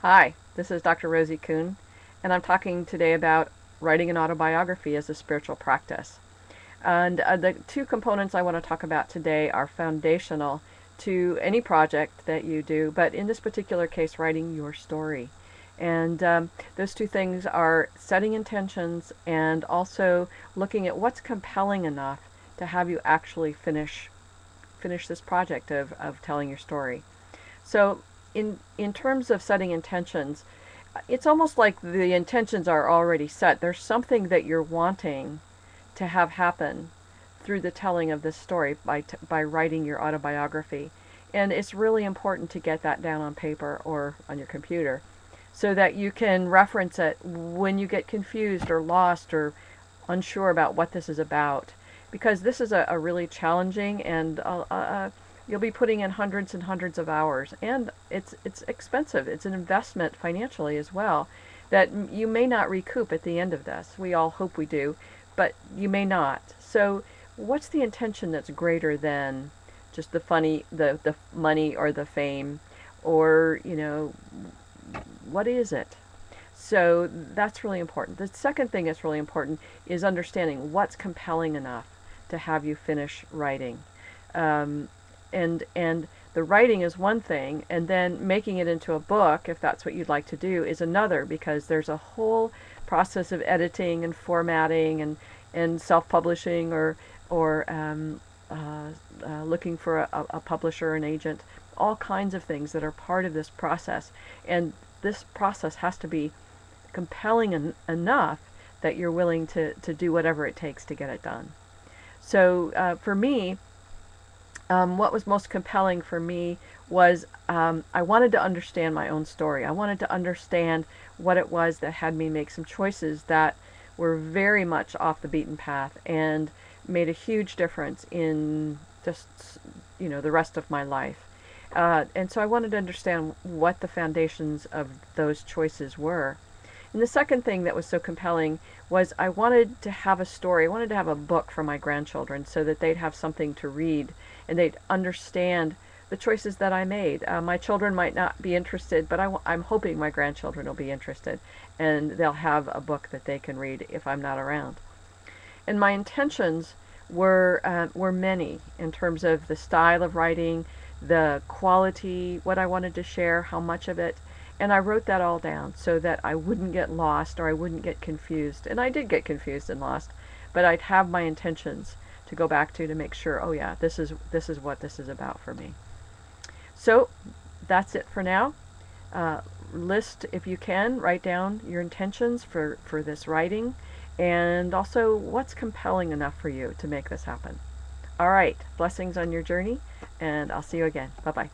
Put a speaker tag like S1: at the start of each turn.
S1: Hi, this is Dr. Rosie Kuhn, and I'm talking today about writing an autobiography as a spiritual practice. And the two components I want to talk about today are foundational to any project that you do, but in this particular case, writing your story. And those two things are setting intentions and also looking at what's compelling enough to have you actually finish this project of telling your story. So in terms of setting intentions, it's almost like the intentions are already set. There's something that you're wanting to have happen through the telling of this story by writing your autobiography. And it's really important to get that down on paper or on your computer so that you can reference it when you get confused or lost or unsure about what this is about. Because this is a really challenging and you'll be putting in hundreds and hundreds of hours, and it's expensive. It's an investment financially as well that you may not recoup at the end of this. We all hope we do, but you may not. So what's the intention that's greater than just the money or the fame, or what is it? So that's really important. The second thing that's really important is understanding what's compelling enough to have you finish writing. And the writing is one thing, and then making it into a book, if that's what you'd like to do, is another, because there's a whole process of editing and formatting and self-publishing or looking for a publisher, an agent, all kinds of things that are part of this process. And this process has to be compelling enough that you're willing to do whatever it takes to get it done. So for me, what was most compelling for me was I wanted to understand my own story. I wanted to understand what it was that had me make some choices that were very much off the beaten path and made a huge difference in just the rest of my life. And so I wanted to understand what the foundations of those choices were. And the second thing that was so compelling was I wanted to have a story. I wanted to have a book for my grandchildren so that they'd have something to read and they'd understand the choices that I made. My children might not be interested, but I'm hoping my grandchildren will be interested, and they'll have a book that they can read if I'm not around. And my intentions were many in terms of the style of writing, the quality, what I wanted to share, how much of it. And I wrote that all down so that I wouldn't get lost or I wouldn't get confused. And I did get confused and lost, but I'd have my intentions to go back to make sure, oh yeah, this is what this is about for me. So that's it for now. List, if you can, write down your intentions for this writing, and also what's compelling enough for you to make this happen. All right, blessings on your journey, and I'll see you again. Bye-bye.